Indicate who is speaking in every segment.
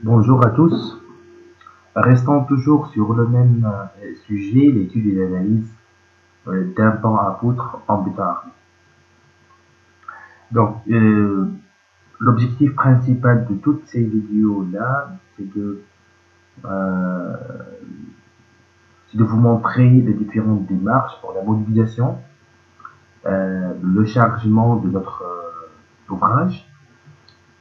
Speaker 1: Bonjour à tous. Restons toujours sur le même sujet, l'étude et l'analyse d'un pan à poutre en béton. Donc, l'objectif principal de toutes ces vidéos-là, euh, c'est de vous montrer les différentes démarches pour la modélisation, le chargement de notre ouvrage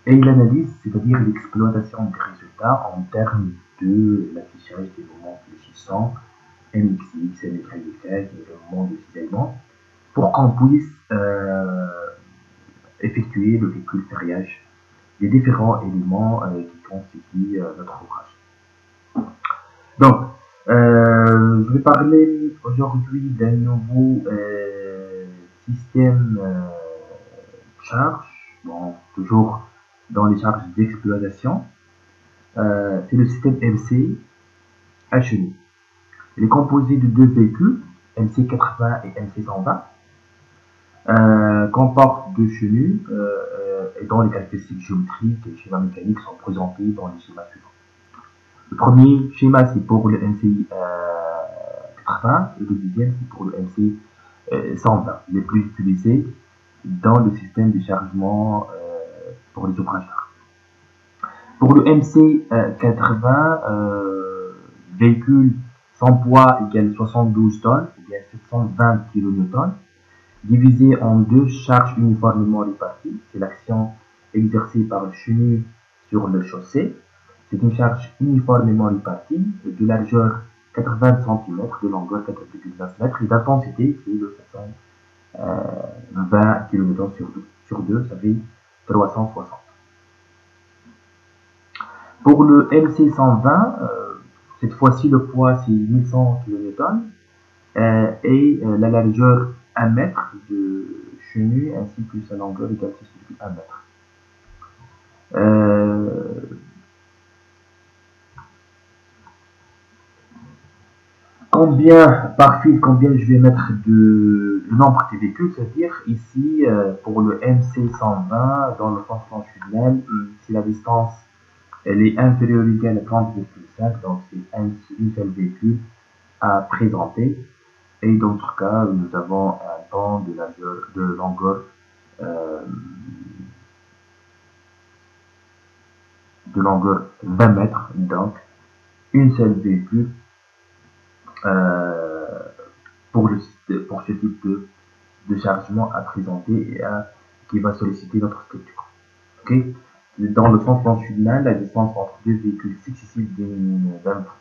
Speaker 1: et l'analyse, c'est-à-dire l'exploitation des résultats en termes de l'affichage des moments fléchissants, MXX, MYY et le moment de cisaillement, pour qu'on puisse effectuer le calcul ferriage des différents éléments qui constituent notre ouvrage. Donc, je vais parler aujourd'hui d'un nouveau système charge, bon, toujours dans les charges d'exploitation. C'est le système MC HNI. Il est composé de deux véhicules, MC80 et MC120, comportent deux chenus et dont les caractéristiques géométriques et schémas mécaniques sont présentés dans les schémas suivants. Le premier schéma, c'est pour le MC 80 et le deuxième, c'est pour le MC 120, les plus utilisés dans le système de chargement pour les ouvrages d'art. Pour le MC 80, véhicule sans poids égale 72 tonnes, ou bien 720 kN, divisé en deux charges uniformément réparties. C'est l'action exercée par le chenille sur le chaussée. C'est une charge uniformément répartie de largeur 80 cm, de longueur 4,9 m et d'intensité qui est de 720 kN sur 2, ça fait 360. Pour le MC120, cette fois-ci le poids c'est 1100 kN et la largeur 1 mètre de chenille ainsi que sa longueur égale 6,1 mètre. Par fil, combien je vais mettre le nombre des véhicules, c'est-à-dire ici pour le MC120 dans le sens longitudinal, si la distance elle est inférieure ou égale à 30,5, donc c'est une seule véhicule à présenter. Et dans notre cas, nous avons un pan de longueur de longueur 20 mètres, donc une seule véhicule pour ce type de chargement à présenter et qui va solliciter notre structure. Okay. Dans le sens longitudinal, la distance entre deux véhicules successifs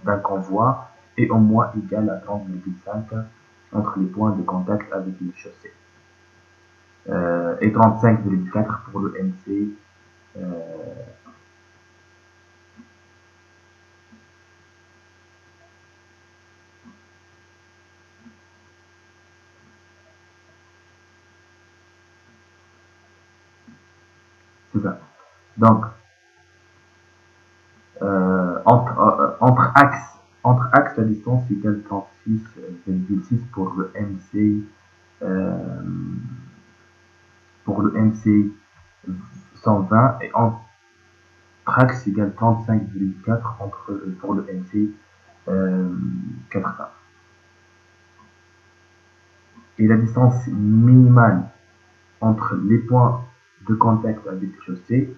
Speaker 1: d'un convoi est au moins égale à 30,5 entre les points de contact avec les chaussées et 35,4 pour le MC c'est ça. Donc, entre axes, la distance égale 36,6 pour le MC pour le MC 120 et entre axes égale 35,4 pour le MC 80. Et la distance minimale entre les points de contact avec les chaussées,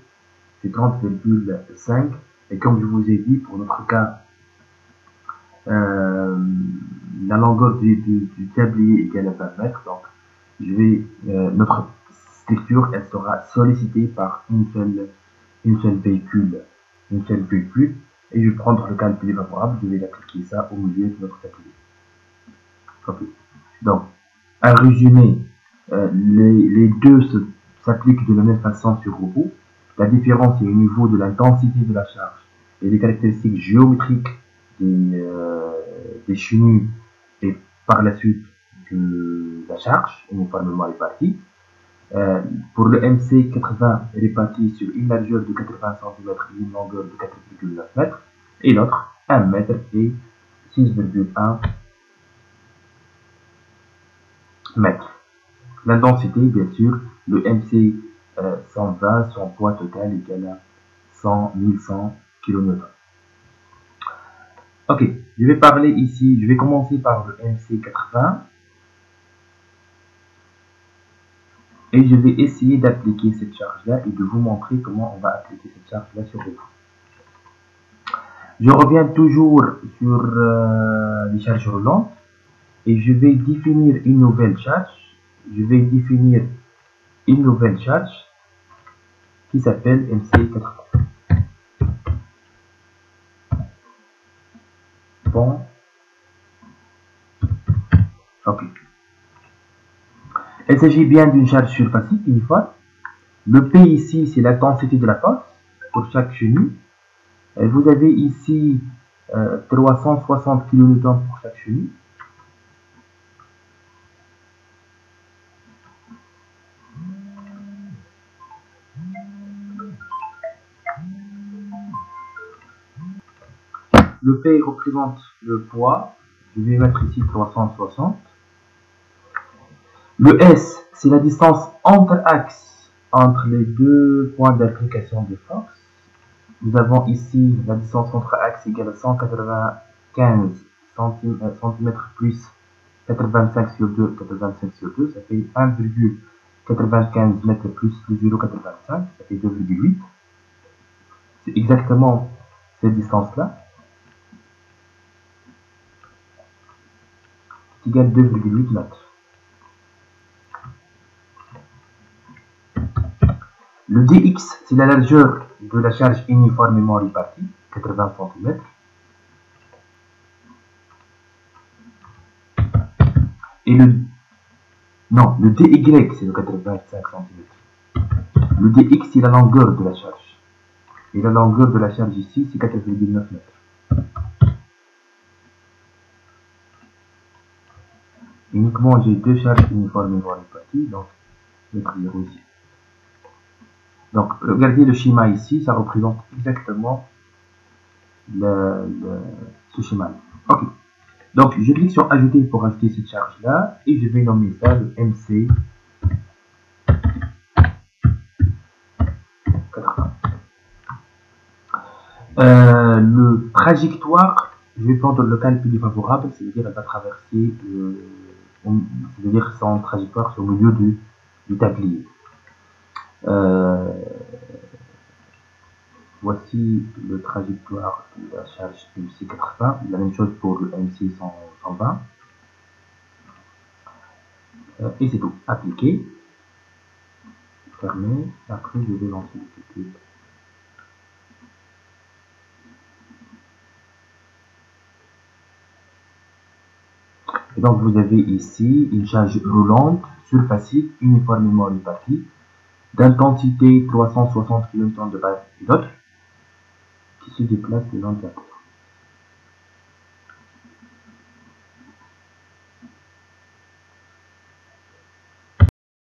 Speaker 1: c'est 30,5. Et comme je vous ai dit, pour notre cas, la longueur du tablier égale à 20 mètres. Donc, notre structure, elle sera sollicitée par une seule véhicule. Et je vais prendre le cas le plus favorable, je vais appliquer ça au milieu de notre tablier. Okay. Donc, à résumer, les deux s'appliquent de la même façon sur robot. La différence est au niveau de l'intensité de la charge et des caractéristiques géométriques des chenilles et par la suite de la charge uniformément répartie. Pour le MC80 réparti sur une largeur de 80 cm et une longueur de 4,9 m et l'autre 1 m et 6,1 m. L'intensité, bien sûr, le MC 120, son poids total égale à 1100 kN. Ok, je vais parler ici, je vais commencer par le MC80 et je vais essayer d'appliquer cette charge-là et de vous montrer comment on va appliquer cette charge-là sur le bout. Je reviens toujours sur les charges roulantes et je vais définir une nouvelle charge. Je vais définir une nouvelle charge qui s'appelle MC80. Bon, ok. Il s'agit bien d'une charge surfacique uniforme. Le P ici, c'est la densité de la force pour chaque chenille. Et vous avez ici 360 kN pour chaque chenille. Le P représente le poids. Je vais mettre ici 360. Le S, c'est la distance entre axes, entre les deux points d'application des forces. Nous avons ici la distance entre axes égale à 195 cm plus 85 sur 2, 85 sur 2, ça fait 1,95 mètres plus 0,85, ça fait 2,8. C'est exactement cette distance-là, qui égale 2,8 mètres. Le dx, c'est la largeur de la charge uniformément répartie, 80 cm. Et le dy, c'est le 85 cm. Le dx, c'est la longueur de la charge. Et la longueur de la charge ici, c'est 4,9 mètres. Uniquement, j'ai deux charges uniformément réparties, donc je vais mettre 0 ici. Donc, regardez le schéma ici, ça représente exactement ce schéma. Ok. Donc, je clique sur ajouter pour ajouter cette charge-là et je vais nommer ça le MC 80. Le trajectoire, je vais prendre le cas le plus défavorable, c'est-à-dire elle va traverser, c'est-à-dire son trajectoire sur le milieu du tablier. Voici le trajectoire de la charge MC80, la même chose pour le MC120. Et c'est tout. Appliquer. Fermer. Après, je vais lancer le calcul. Et donc, vous avez ici une charge roulante surfacique uniformément répartie d'intensité 360 kN de base et d'autres qui se déplace le long de la courbe.